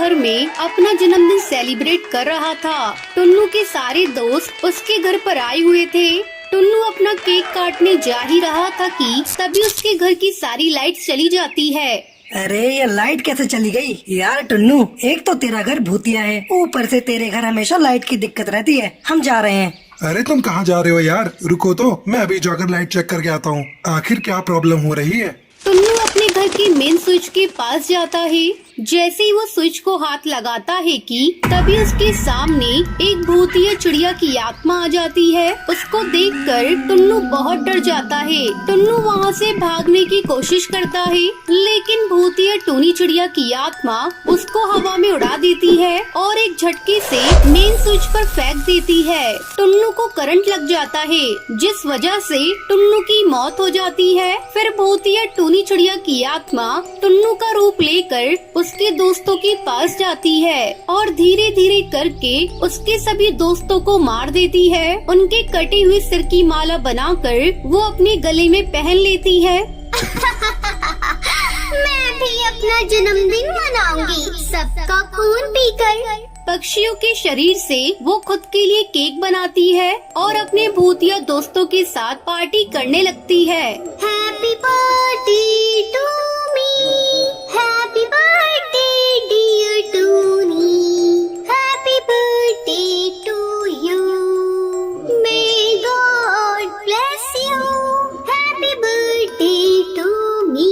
घर में अपना जन्मदिन सेलिब्रेट कर रहा था। टुन्नू के सारे दोस्त उसके घर पर आए हुए थे। टुन्नू अपना केक काटने जा ही रहा था कि तभी उसके घर की सारी लाइट चली जाती है। अरे ये लाइट कैसे चली गई यार टुन्नू, एक तो तेरा घर भूतिया है, ऊपर से तेरे घर हमेशा लाइट की दिक्कत रहती है। हम जा रहे हैं। अरे तुम कहाँ जा रहे हो यार, रुको तो मैं अभी जाकर लाइट चेक करके आता हूँ। आखिर क्या प्रॉब्लम हो रही है। टुन्नू अपने घर के मेन स्विच के पास जाता है। जैसे ही वो स्विच को हाथ लगाता है कि तभी उसके सामने एक भूतिया चिड़िया की आत्मा आ जाती है। उसको देखकर टुन्नू बहुत डर जाता है। टुन्नू वहाँ से भागने की कोशिश करता है, लेकिन भूतिया टूनी चिड़िया की आत्मा उसको हवा में उड़ा देती है और एक झटके से मेन स्विच पर फेंक देती है। टुन्नू को करंट लग जाता है, जिस वजह से टुन्नू की मौत हो जाती है। फिर भूतिया टूनी चिड़िया की आत्मा टुन्नू का रूप लेकर उसके दोस्तों के पास जाती है और धीरे धीरे करके उसके सभी दोस्तों को मार देती है। उनके कटे हुए सिर की माला बनाकर वो अपने गले में पहन लेती है। मैं भी अपना जन्मदिन मनाऊंगी, सबका खून पीकर। पक्षियों के शरीर से वो खुद के लिए केक बनाती है और अपने भूतिया दोस्तों के साथ पार्टी करने लगती है। Happy birthday to me, happy birthday dear Tuni, happy birthday to you, may God bless you, happy birthday to me.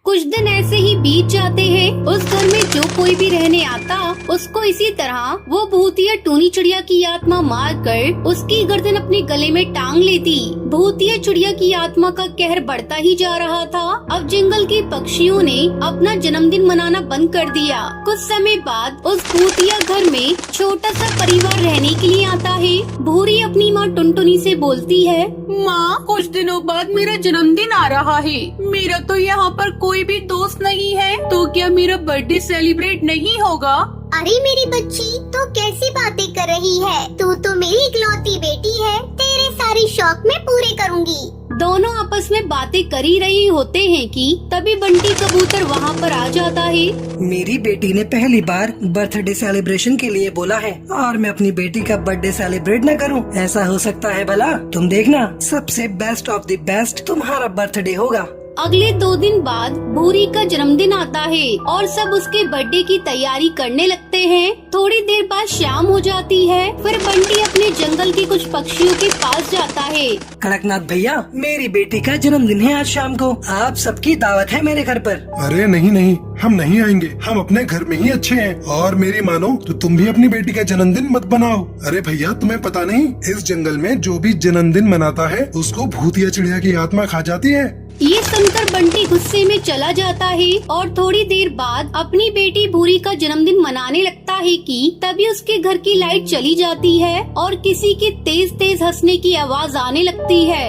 कुछ दिन ऐसे ही बीत जाते हैं। उस घर में जो कोई भी रहने आता उसको इसी तरह वो भूतिया टूनी चिड़िया की आत्मा मारकर उसकी गर्दन अपने गले में टांग लेती। भूतिया चिड़िया की आत्मा का कहर बढ़ता ही जा रहा था। अब जंगल के पक्षियों ने अपना जन्मदिन मनाना बंद कर दिया। कुछ समय बाद उस भूतिया घर में छोटा सा परिवार रहने के लिए आता है। भूरी अपनी माँ टुनटुनी से बोलती है, माँ, कुछ दिनों बाद मेरा जन्मदिन आ रहा है। मेरा तो यहाँ पर कोई भी दोस्त नहीं है, तो क्या मेरा बर्थडे सेलिब्रेट नहीं होगा? अरे मेरी बच्ची, तू कैसी बातें कर रही है? तू तो मेरी इकलौती बेटी है, तेरे सारे शौक मैं पूरे करूँगी। दोनों आपस में बातें कर ही रही होते हैं कि तभी बंटी कबूतर वहाँ पर आ जाता है। मेरी बेटी ने पहली बार बर्थडे सेलिब्रेशन के लिए बोला है और मैं अपनी बेटी का बर्थडे सेलिब्रेट न करूं? ऐसा हो सकता है भला? तुम देखना, सबसे बेस्ट ऑफ द बेस्ट तुम्हारा बर्थडे होगा। अगले 2 दिन बाद भूरी का जन्मदिन आता है और सब उसके बर्थडे की तैयारी करने लगते हैं। थोड़ी देर बाद शाम हो जाती है। फिर बंटी अपने जंगल के कुछ पक्षियों के पास जाता है। कड़कनाथ भैया, मेरी बेटी का जन्मदिन है आज शाम को, आप सबकी दावत है मेरे घर पर। अरे नहीं नहीं, हम नहीं आएंगे, हम अपने घर में ही अच्छे हैं। और मेरी मानो तो तुम भी अपनी बेटी का जन्मदिन मत बनाओ। अरे भैया, तुम्हें पता नहीं, इस जंगल में जो भी जन्मदिन मनाता है उसको भूतिया चिड़िया की आत्मा खा जाती है। ये सुनकर बंटी गुस्से में चला जाता है और थोड़ी देर बाद अपनी बेटी भूरी का जन्मदिन मनाने लगता है कि तभी उसके घर की लाइट चली जाती है और किसी की तेज तेज हंसने की आवाज आने लगती है।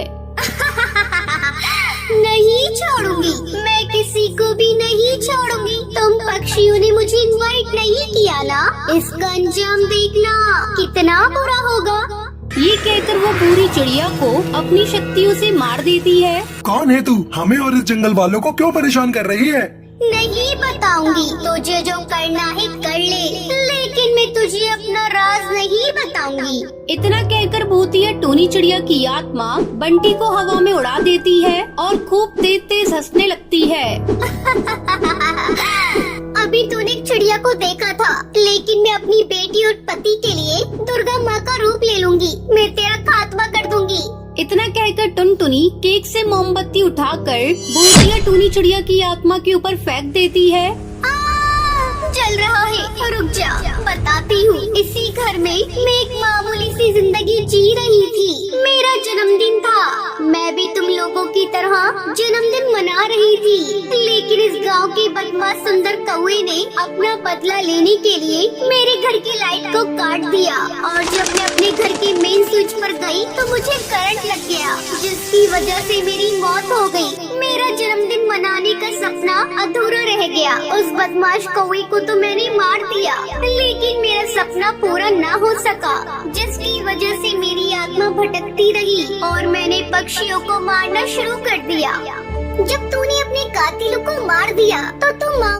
नहीं छोड़ूंगी, मैं किसी को भी नहीं छोड़ूंगी। तुम पक्षियों ने मुझे इनवाइट नहीं किया ना, इसका अंजाम देखना कितना बुरा होगा। ये कहकर वो भूरी चिड़िया को अपनी शक्तियों से मार देती है। कौन है तू? हमें और इस जंगल वालों को क्यों परेशान कर रही है? नहीं बताऊंगी, तुझे जो करना है कर ले, लेकिन मैं तुझे अपना राज नहीं बताऊंगी। इतना कहकर भूतिया टूनी चिड़िया की आत्मा बंटी को हवा में उड़ा देती है और खूब तेज तेज हंसने लगती है। अभी तूने चिड़िया को देखा था, लेकिन मैं अपनी बेटी और पति के लिए दुर्गा माँ का रूप ले लूंगी। मैं तेरा खात्मा कर दूंगी। इतना कहकर टुनटुनी केक से मोमबत्ती उठाकर भूतिया टूनी चिड़िया की आत्मा के ऊपर फेंक देती है। जल रहा है, रुक जा, बताती हूँ। इसी घर में मैं एक मामूली सी जिंदगी जी रही थी। मेरा जन्मदिन था, मैं भी तुम लोगों की तरह जन्मदिन मना रही थी, लेकिन इस गांव के बदमाश सुंदर कौवे ने अपना बदला लेने के लिए मेरे घर की लाइट को काट दिया और जब मैं अपने घर के मेन स्विच पर गई तो मुझे करंट लग गया, जिसकी वजह से मेरी मौत हो गई। मेरा जन्मदिन मनाने का सपना अधूरा रह गया। उस बदमाश कौवे को तो मैंने मार दिया, लेकिन मेरा सपना पूरा ना हो सका, जिसकी वजह से मेरी आत्मा भटकती रही और मैंने पक्षियों को मारना शुरू कर दिया। जब तूने अपने कातिलों को मार दिया तो तुम माँ